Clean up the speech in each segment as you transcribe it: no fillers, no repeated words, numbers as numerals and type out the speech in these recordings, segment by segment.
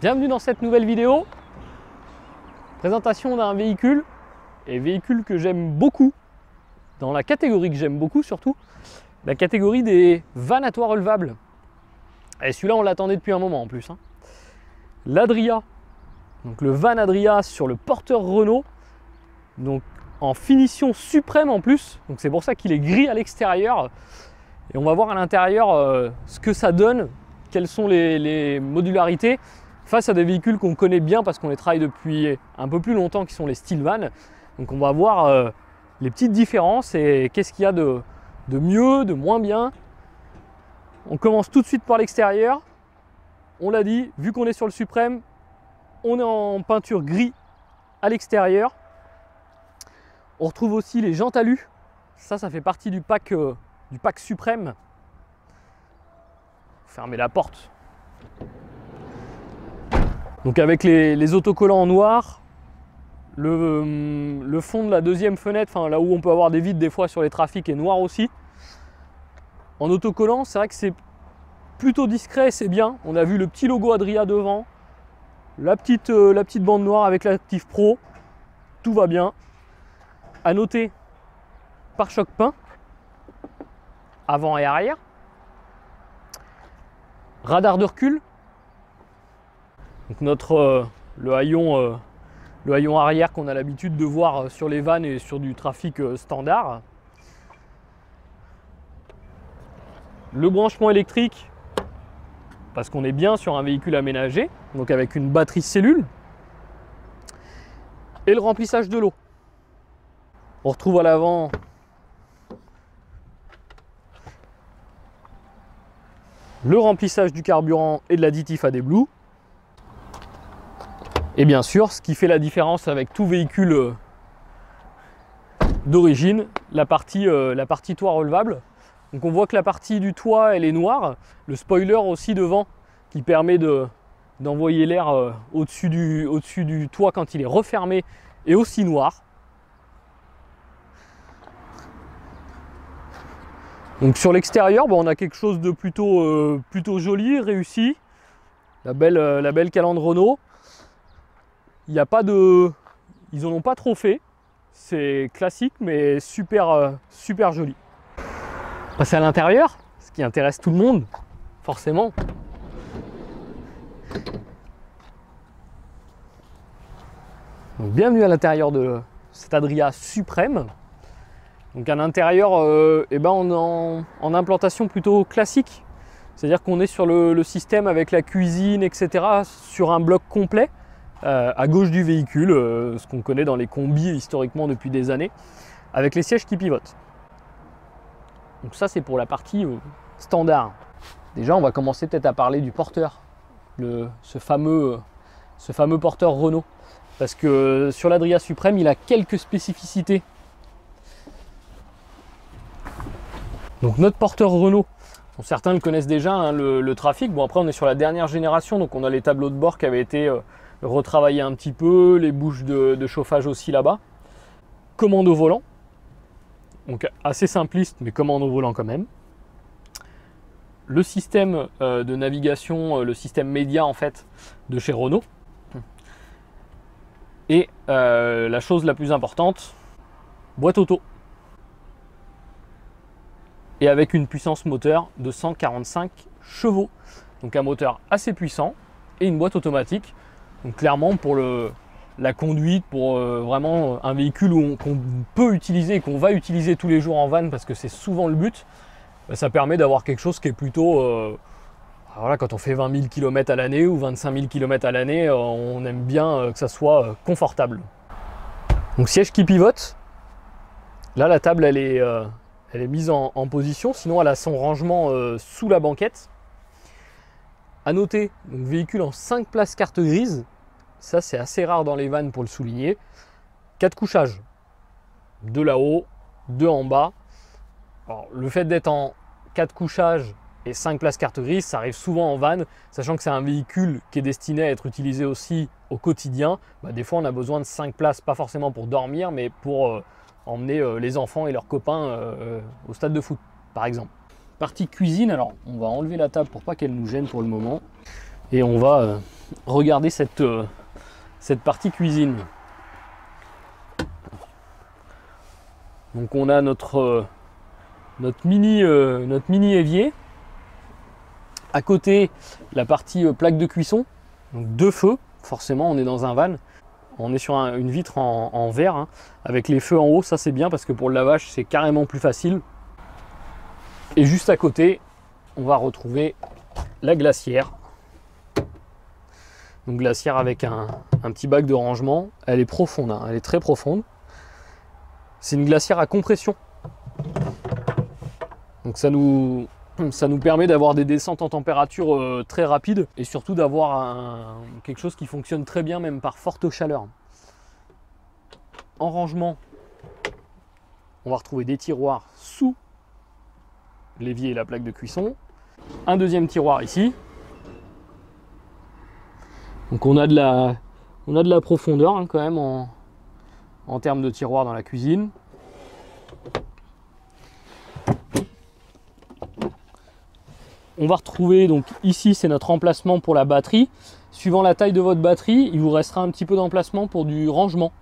Bienvenue dans cette nouvelle vidéo. Présentation d'un véhicule, et véhicule que j'aime beaucoup, dans la catégorie que j'aime beaucoup surtout, la catégorie des vannes à toit relevables. Et celui-là on l'attendait depuis un moment en plus. L'Adria, donc le van Adria sur le porteur Renault, donc en finition suprême en plus, donc c'est pour ça qu'il est gris à l'extérieur. Et on va voir à l'intérieur ce que ça donne, quelles sont les modularités face à des véhicules qu'on connaît bien parce qu'on les travaille depuis un peu plus longtemps, qui sont les style van. Donc on va voir les petites différences et qu'est-ce qu'il y a de mieux, de moins bien. On commence tout de suite par l'extérieur. On l'a dit, vu qu'on est sur le suprême, on est en peinture gris à l'extérieur. On retrouve aussi les jantes alu. Ça fait partie du pack suprême. Fermez la porte. Donc avec les autocollants en noir, le fond de la deuxième fenêtre, enfin là où on peut avoir des vides des fois sur les trafics, est noir aussi. En autocollant, c'est vrai que c'est plutôt discret, c'est bien. On a vu le petit logo Adria devant, la petite bande noire avec l'actif pro, tout va bien. À noter, pare-choc peint, avant et arrière, radar de recul. Donc le haillon arrière qu'on a l'habitude de voir sur les vannes et sur du trafic standard. Le branchement électrique, parce qu'on est bien sur un véhicule aménagé, donc avec une batterie cellule. Et le remplissage de l'eau. On retrouve à l'avant le remplissage du carburant et de l'additif AdBlue. Et bien sûr, ce qui fait la différence avec tout véhicule d'origine, la partie toit relevable. Donc on voit que la partie du toit, elle est noire. Le spoiler aussi devant, qui permet d'envoyer l'air au-dessus du toit quand il est refermé, est aussi noir. Donc sur l'extérieur, on a quelque chose de plutôt joli, réussi. La belle calandre Renault. Il n'y a pas de... Ils en ont pas trop fait. C'est classique, mais super joli. Passer à l'intérieur, ce qui intéresse tout le monde, forcément. Donc, bienvenue à l'intérieur de cet Adria suprême. Donc un intérieur en implantation plutôt classique. C'est-à-dire qu'on est sur le système avec la cuisine, etc. sur un bloc complet. À gauche du véhicule, ce qu'on connaît dans les combis historiquement depuis des années, avec les sièges qui pivotent. Donc ça c'est pour la partie standard. Déjà on va commencer peut-être à parler du porteur, ce fameux porteur Renault, parce que sur l'Adria Suprême il a quelques spécificités. Donc notre porteur Renault, certains le connaissent déjà, le trafic. Bon après on est sur la dernière génération, donc on a les tableaux de bord qui avaient été retravailler un petit peu, les bouches de chauffage aussi là-bas. Commande au volant, donc assez simpliste, mais commande au volant quand même. Le système de navigation, le système média en fait de chez Renault. Et la chose la plus importante, boîte auto. Et avec une puissance moteur de 145 chevaux. Donc un moteur assez puissant et une boîte automatique. Donc clairement pour la conduite, pour vraiment un véhicule qu'on peut utiliser et qu'on va utiliser tous les jours en van parce que c'est souvent le but, ça permet d'avoir quelque chose qui est plutôt... voilà, quand on fait 20 000 km à l'année ou 25 000 km à l'année, on aime bien que ça soit confortable. Donc siège qui pivote. Là la table elle est mise en position, sinon elle a son rangement sous la banquette. À noter, donc véhicule en 5 places carte grise, ça c'est assez rare dans les vannes pour le souligner. 4 couchages, 2 là-haut, 2 en bas. Alors, le fait d'être en 4 couchages et 5 places carte grise, ça arrive souvent en van, sachant que c'est un véhicule qui est destiné à être utilisé aussi au quotidien. Des fois on a besoin de 5 places, pas forcément pour dormir, mais pour emmener les enfants et leurs copains au stade de foot, par exemple. Partie cuisine, alors on va enlever la table pour pas qu'elle nous gêne pour le moment. Et on va regarder cette partie cuisine. Donc on a notre mini évier. À côté, la partie plaque de cuisson, donc 2 feux. Forcément, on est dans un van. On est sur une vitre en verre, hein, avec les feux en haut. Ça, c'est bien parce que pour le lavage, c'est carrément plus facile. Et juste à côté, on va retrouver la glacière. Donc glacière avec un petit bac de rangement. Elle est profonde, hein, elle est très profonde. C'est une glacière à compression. Donc ça nous permet d'avoir des descentes en température très rapides et surtout d'avoir quelque chose qui fonctionne très bien même par forte chaleur. En rangement, on va retrouver des tiroirs sous l'évier et la plaque de cuisson. Un deuxième tiroir ici. Donc on a de la profondeur, hein, quand même en termes de tiroirs dans la cuisine. On va retrouver, donc ici c'est notre emplacement pour la batterie. Suivant la taille de votre batterie, il vous restera un petit peu d'emplacement pour du rangement.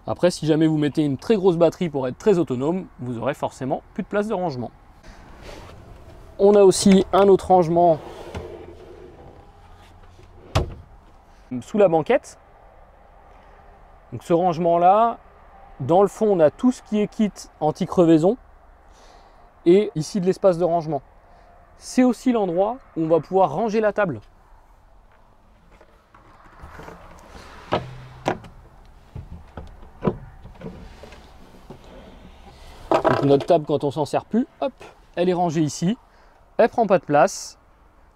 Après, si jamais vous mettez une très grosse batterie pour être très autonome, vous aurez forcément plus de place de rangement. On a aussi un autre rangement sous la banquette. Donc ce rangement là, dans le fond on a tout ce qui est kit anti-crevaison et ici de l'espace de rangement. C'est aussi l'endroit où on va pouvoir ranger la table. Donc notre table, quand on s'en sert plus, hop, elle est rangée ici. Elle prend pas de place.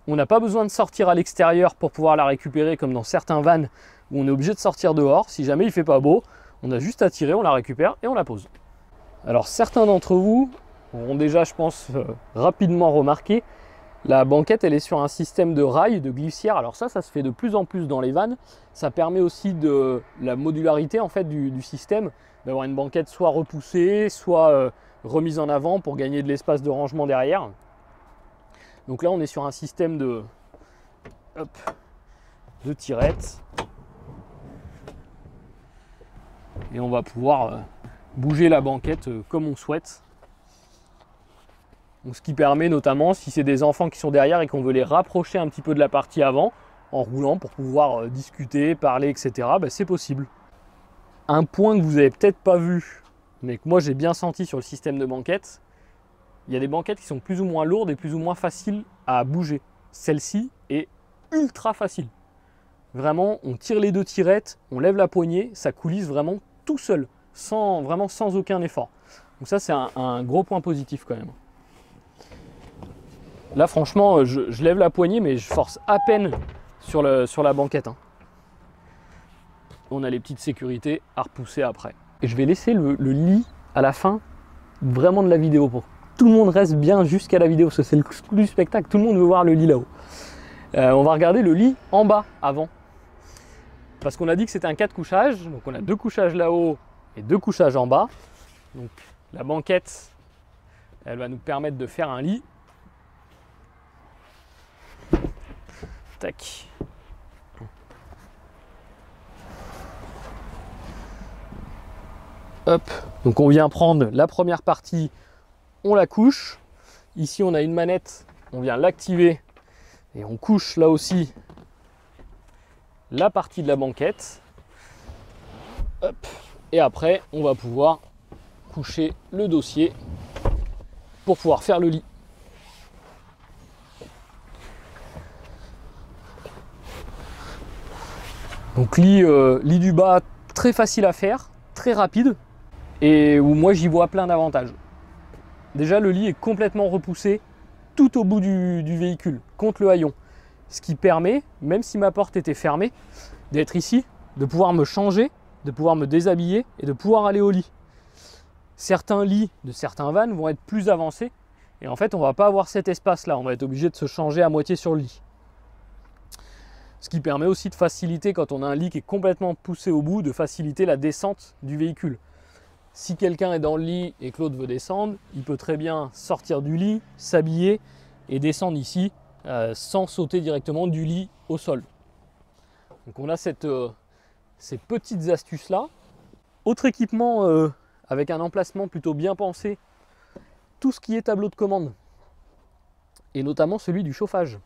On n'a pas besoin de sortir à l'extérieur pour pouvoir la récupérer comme dans certains vans où on est obligé de sortir dehors. Si jamais il fait pas beau, on a juste à tirer, on la récupère et on la pose. Alors certains d'entre vous auront déjà, je pense, rapidement remarqué, la banquette elle est sur un système de rails, de glissière. Alors ça se fait de plus en plus dans les vannes. Ça permet aussi de la modularité en fait du système, d'avoir une banquette soit repoussée, soit remise en avant pour gagner de l'espace de rangement derrière. Donc là on est sur un système de tirettes. Et on va pouvoir bouger la banquette comme on souhaite. Donc, ce qui permet notamment, si c'est des enfants qui sont derrière et qu'on veut les rapprocher un petit peu de la partie avant, en roulant pour pouvoir discuter, parler, etc., ben, c'est possible. Un point que vous n'avez peut-être pas vu, mais que moi j'ai bien senti sur le système de banquette, il y a des banquettes qui sont plus ou moins lourdes et plus ou moins faciles à bouger. Celle-ci est ultra facile. Vraiment, on tire les 2 tirettes, on lève la poignée, ça coulisse vraiment tout seul, vraiment sans aucun effort. Donc ça, c'est un gros point positif quand même. Là, franchement, je lève la poignée, mais je force à peine sur la banquette. Hein. On a les petites sécurités à repousser après. Et je vais laisser le lit à la fin vraiment de la vidéo pour que tout le monde reste bien jusqu'à la vidéo, parce que c'est le clou du spectacle. Tout le monde veut voir le lit là-haut. On va regarder le lit en bas avant. Parce qu'on a dit que c'était un 4 couchages. Donc on a 2 couchages là-haut et 2 couchages en bas. Donc la banquette, elle va nous permettre de faire un lit. Tac. Hop. Donc on vient prendre la première partie, on la couche. Ici on a une manette, on vient l'activer et on couche là aussi la partie de la banquette. Hop. Et après on va pouvoir coucher le dossier pour pouvoir faire le lit. Donc lit du bas très facile à faire, très rapide et où moi j'y vois plein d'avantages. Déjà le lit est complètement repoussé tout au bout du véhicule contre le haillon. Ce qui permet, même si ma porte était fermée, d'être ici, de pouvoir me changer, de pouvoir me déshabiller et de pouvoir aller au lit. Certains lits de certains vans vont être plus avancés et en fait on ne va pas avoir cet espace là, on va être obligé de se changer à moitié sur le lit. Ce qui permet aussi de faciliter, quand on a un lit qui est complètement poussé au bout, de faciliter la descente du véhicule. Si quelqu'un est dans le lit et que l'autre veut descendre, il peut très bien sortir du lit, s'habiller et descendre ici sans sauter directement du lit au sol. Donc on a ces petites astuces là. Autre équipement avec un emplacement plutôt bien pensé, tout ce qui est tableau de commande, et notamment celui du chauffage.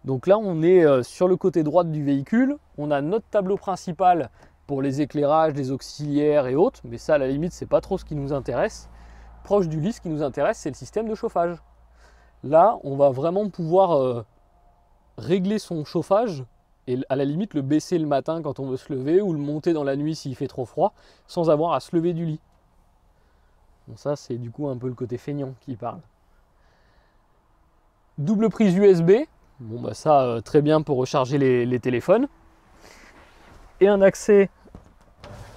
Donc là on est sur le côté droit du véhicule, on a notre tableau principal pour les éclairages, les auxiliaires et autres, mais ça à la limite c'est pas trop ce qui nous intéresse. Proche du lit, ce qui nous intéresse c'est le système de chauffage. Là on va vraiment pouvoir régler son chauffage et à la limite le baisser le matin quand on veut se lever ou le monter dans la nuit s'il fait trop froid sans avoir à se lever du lit. Bon, ça c'est du coup un peu le côté feignant qui parle. Double prise USB, bon bah ça très bien pour recharger les téléphones. Et un accès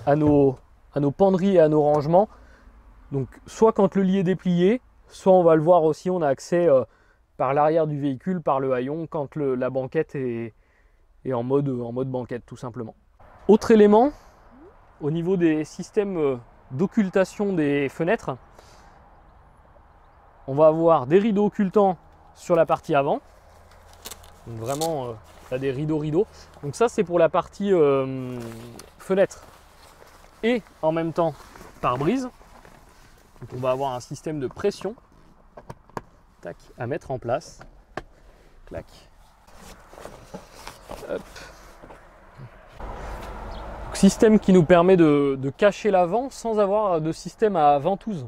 à nos penderies et à nos rangements. Donc soit quand le lit est déplié, soit on va le voir aussi, on a accès par l'arrière du véhicule, par le haillon, quand la banquette est en mode banquette tout simplement. Autre élément, au niveau des systèmes d'occultation des fenêtres, on va avoir des rideaux occultants sur la partie avant. Donc vraiment, là, des rideaux. Donc ça c'est pour la partie fenêtre et en même temps pare-brise. Donc on va avoir un système de pression tac, à mettre en place. Clac. Hop. Système qui nous permet de cacher l'avant sans avoir de système à ventouse.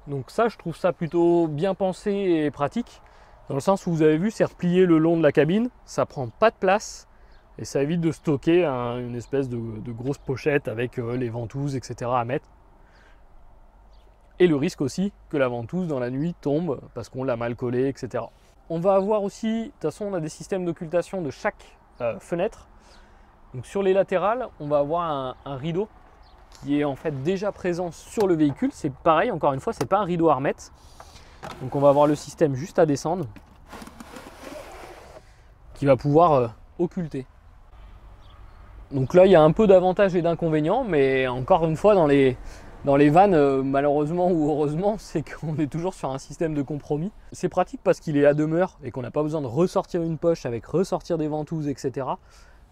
Donc ça, je trouve ça plutôt bien pensé et pratique, dans le sens où vous avez vu, c'est replié le long de la cabine, ça prend pas de place et ça évite de stocker une espèce de grosse pochette avec les ventouses, etc. à mettre. Et le risque aussi que la ventouse dans la nuit tombe parce qu'on l'a mal collée, etc. On va avoir aussi, de toute façon on a des systèmes d'occultation de chaque fenêtre. Donc sur les latérales, on va avoir un rideau qui est en fait déjà présent sur le véhicule. C'est pareil, encore une fois, c'est pas un rideau à remettre. Donc on va avoir le système juste à descendre qui va pouvoir occulter. Donc là, il y a un peu d'avantages et d'inconvénients, mais encore une fois, dans les vannes, malheureusement ou heureusement, c'est qu'on est toujours sur un système de compromis. C'est pratique parce qu'il est à demeure et qu'on n'a pas besoin de ressortir une poche avec ressortir des ventouses, etc.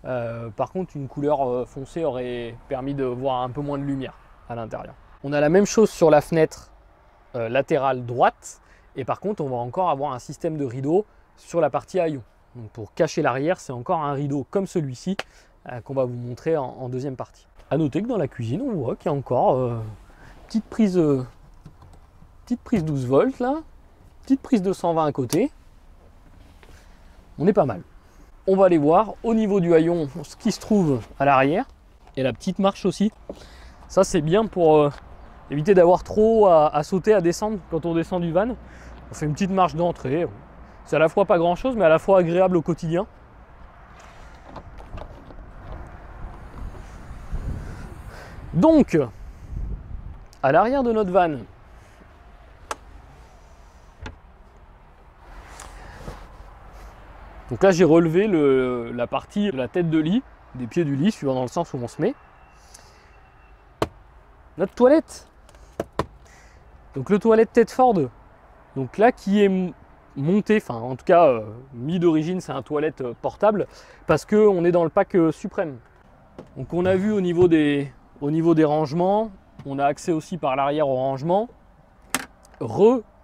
Par contre, une couleur foncée aurait permis de voir un peu moins de lumière à l'intérieur. On a la même chose sur la fenêtre latérale droite, et par contre, on va encore avoir un système de rideau sur la partie haillon. Donc pour cacher l'arrière, c'est encore un rideau comme celui-ci qu'on va vous montrer en deuxième partie. A noter que dans la cuisine, on voit qu'il y a encore petite prise 12 volts là, petite prise de 120 à côté. On est pas mal. On va aller voir au niveau du haillon ce qui se trouve à l'arrière et la petite marche aussi. Ça c'est bien pour éviter d'avoir trop à sauter, à descendre quand on descend du van. On fait une petite marche d'entrée. C'est à la fois pas grand chose mais à la fois agréable au quotidien. Donc, à l'arrière de notre van, donc là j'ai relevé la partie de la tête de lit, des pieds du lit, suivant dans le sens où on se met. Notre toilette. Donc le toilette Tedford, donc là qui est monté, enfin en tout cas mis d'origine, c'est un toilette portable, parce qu'on est dans le pack suprême. Donc on a vu au niveau des rangements, on a accès aussi par l'arrière au rangement.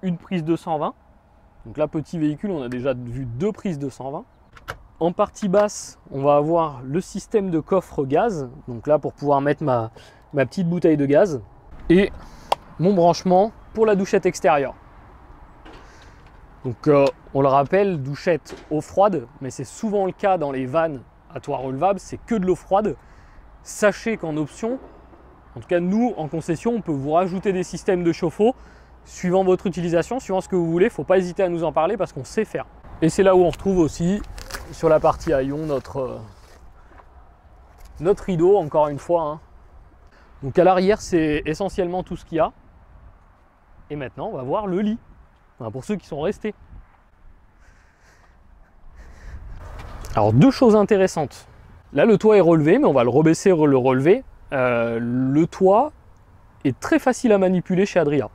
Une prise de 120. Donc là, petit véhicule, on a déjà vu 2 prises de 120. En partie basse, on va avoir le système de coffre gaz. Donc là, pour pouvoir mettre ma petite bouteille de gaz. Et mon branchement pour la douchette extérieure. Donc on le rappelle, douchette eau froide, mais c'est souvent le cas dans les vannes à toit relevable, c'est que de l'eau froide. Sachez qu'en option, en tout cas nous en concession, on peut vous rajouter des systèmes de chauffe-eau suivant votre utilisation, suivant ce que vous voulez. Il ne faut pas hésiter à nous en parler parce qu'on sait faire. Et c'est là où on retrouve aussi sur la partie haillon notre rideau, encore une fois. Hein. Donc à l'arrière, c'est essentiellement tout ce qu'il y a. Et maintenant, on va voir le lit, enfin, pour ceux qui sont restés. Alors 2 choses intéressantes. Là, le toit est relevé, mais on va le rebaisser, le relever. Le toit est très facile à manipuler chez Adria.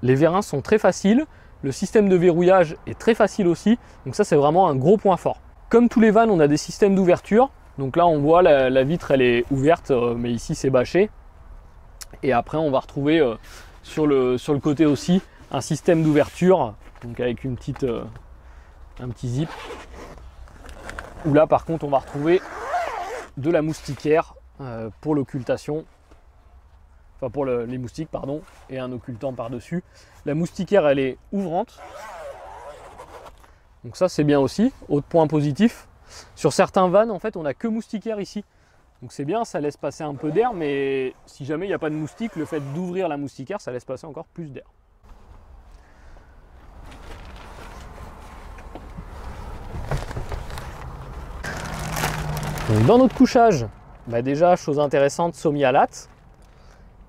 Les vérins sont très faciles. Le système de verrouillage est très facile aussi. Donc ça, c'est vraiment un gros point fort. Comme tous les vannes, on a des systèmes d'ouverture. Donc là, on voit la vitre, elle est ouverte, mais ici, c'est bâché. Et après, on va retrouver sur le côté aussi un système d'ouverture, donc avec un petit zip. Où là, par contre, on va retrouver de la moustiquaire pour l'occultation. Enfin, pour les moustiques, pardon, et un occultant par-dessus. La moustiquaire, elle est ouvrante. Donc ça, c'est bien aussi. Autre point positif. Sur certains vannes, en fait, on n'a que moustiquaire ici. Donc c'est bien, ça laisse passer un peu d'air, mais si jamais il n'y a pas de moustique, le fait d'ouvrir la moustiquaire, ça laisse passer encore plus d'air. Donc dans notre couchage, déjà, chose intéressante, Sommialat.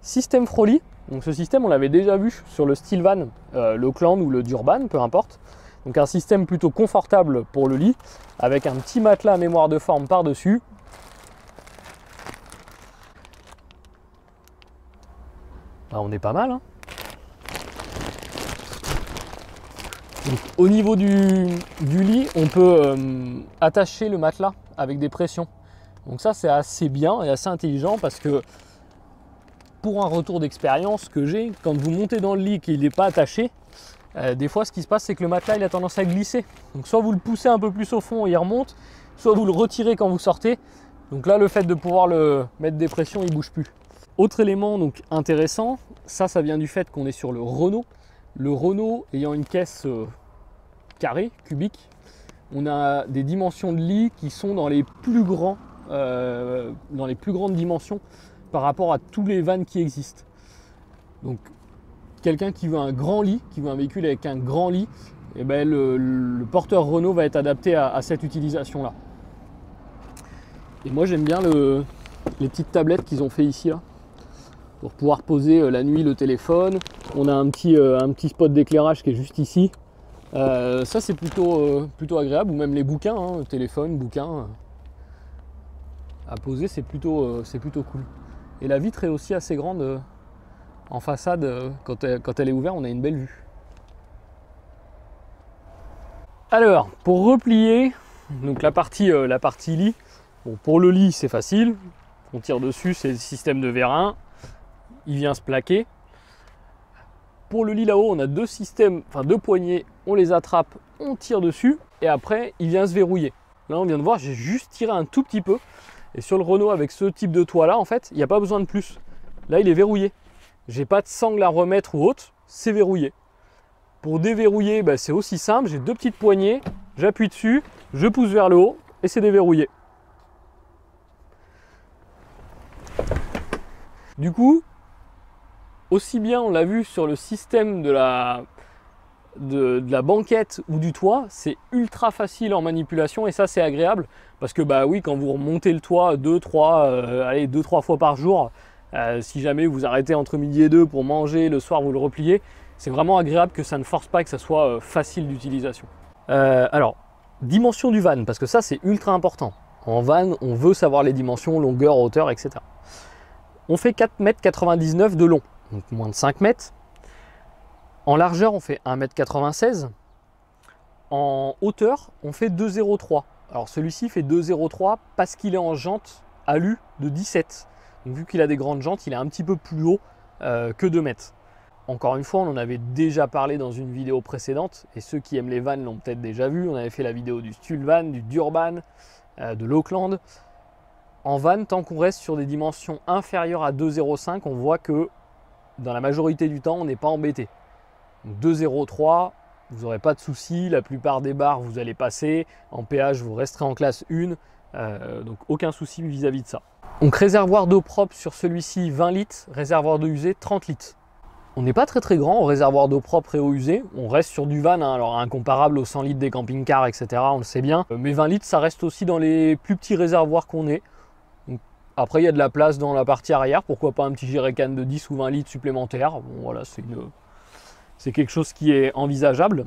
Système Froli. Donc ce système, on l'avait déjà vu sur le Stillvan, l'Oakland ou le Durban, peu importe. Donc un système plutôt confortable pour le lit, avec un petit matelas à mémoire de forme par-dessus. On est pas mal, hein. Donc, au niveau du lit, on peut attacher le matelas avec des pressions. Donc ça, c'est assez bien et assez intelligent parce que pour un retour d'expérience que j'ai, quand vous montez dans le lit et qu'il n'est pas attaché, des fois ce qui se passe, c'est que le matelas il a tendance à glisser. Donc soit vous le poussez un peu plus au fond et il remonte, soit vous le retirez quand vous sortez. Donc là, le fait de pouvoir le mettre des pressions, il ne bouge plus. Autre élément donc intéressant, ça vient du fait qu'on est sur le Renault. Le Renault ayant une caisse carrée, cubique, on a des dimensions de lit qui sont dans les plus grandes dimensions par rapport à tous les vannes qui existent. Donc quelqu'un qui veut un grand lit, qui veut un véhicule avec un grand lit, eh ben, le porteur Renault va être adapté à cette utilisation-là. Et moi j'aime bien les petites tablettes qu'ils ont fait ici là, pour pouvoir poser la nuit le téléphone. On a un petit spot d'éclairage qui est juste ici. Ça c'est plutôt agréable, ou même les bouquins, hein, téléphone, bouquins à poser, c'est plutôt cool. Et la vitre est aussi assez grande en façade, quand elle est ouverte, on a une belle vue. Alors, pour replier, donc la partie lit, bon, pour le lit c'est facile, on tire dessus, c'est le système de vérin, il vient se plaquer. Pour le lit là-haut, on a deux poignées, on les attrape, on tire dessus, et après il vient se verrouiller. Là on vient de voir, j'ai juste tiré un tout petit peu, et sur le Renault avec ce type de toit là, en fait, il n'y a pas besoin de plus. Là il est verrouillé. J'ai pas de sangle à remettre ou autre, c'est verrouillé. Pour déverrouiller, c'est aussi simple, j'ai deux petites poignées, j'appuie dessus, je pousse vers le haut, et c'est déverrouillé. Du coup, aussi bien on l'a vu sur le système de la banquette ou du toit, c'est ultra facile en manipulation et ça c'est agréable parce que oui, quand vous remontez le toit 2-3 fois par jour, si jamais vous arrêtez entre midi et 2 pour manger, le soir vous le repliez, c'est vraiment agréable que ça ne force pas et que ça soit facile d'utilisation. Alors, dimension du van, parce que ça c'est ultra important. En van, on veut savoir les dimensions, longueur, hauteur, etc. On fait 4,99 m de long, donc moins de 5 mètres. En largeur, on fait 1,96 m. En hauteur, on fait 2,03 m. Alors celui-ci fait 2,03 m parce qu'il est en jante alu de 17. Donc vu qu'il a des grandes jantes, il est un petit peu plus haut que 2 mètres. Encore une fois, on en avait déjà parlé dans une vidéo précédente, et ceux qui aiment les vannes l'ont peut-être déjà vu. On avait fait la vidéo du Stillvan, du Durban, de l'Oakland. En van, tant qu'on reste sur des dimensions inférieures à 2,05 m, on voit que dans la majorité du temps, on n'est pas embêté. 2,03 m, vous n'aurez pas de soucis, la plupart des barres vous allez passer, en péage vous resterez en classe 1, donc aucun souci vis-à-vis de ça. Donc réservoir d'eau propre sur celui-ci 20 litres, réservoir d'eau usée 30 litres. On n'est pas très grand en réservoir d'eau propre et eau usée, on reste sur du van, hein, alors incomparable aux 100 litres des camping-cars, etc., on le sait bien, mais 20 litres ça reste aussi dans les plus petits réservoirs qu'on ait. Donc, après il y a de la place dans la partie arrière, pourquoi pas un petit jerrycan de 10 ou 20 litres supplémentaires, bon voilà, c'est quelque chose qui est envisageable.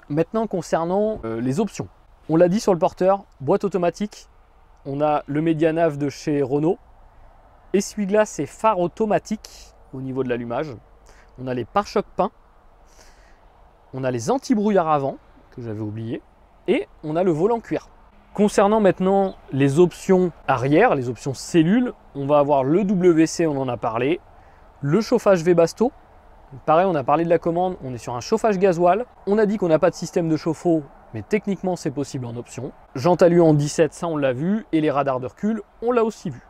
Maintenant concernant les options, on l'a dit sur le porteur, boîte automatique, on a le Medianav de chez Renault, essuie-glace et phare automatique au niveau de l'allumage, on a les pare-chocs peints, on a les anti-brouillards avant, que j'avais oublié, et on a le volant cuir. Concernant maintenant les options arrière, les options cellules, on va avoir le WC, on en a parlé, le chauffage Webasto. Pareil, on a parlé de la commande, on est sur un chauffage gasoil. On a dit qu'on n'a pas de système de chauffe-eau, mais techniquement c'est possible en option. Jante alu en 17, ça on l'a vu, et les radars de recul, on l'a aussi vu.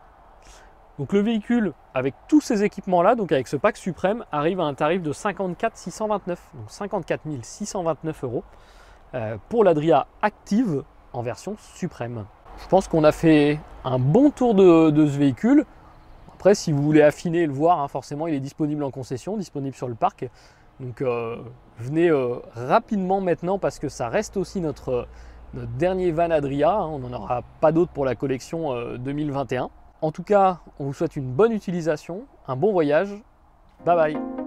Donc le véhicule, avec tous ces équipements-là, donc avec ce pack suprême, arrive à un tarif de 54 629, donc 54 629 € pour l'Adria Active en version suprême. Je pense qu'on a fait un bon tour de ce véhicule. Après, si vous voulez affiner et le voir, hein, forcément, il est disponible en concession, disponible sur le parc. Donc, venez rapidement maintenant parce que ça reste aussi notre dernier van Adria. Hein, on n'en aura pas d'autres pour la collection 2021. En tout cas, on vous souhaite une bonne utilisation, un bon voyage. Bye bye.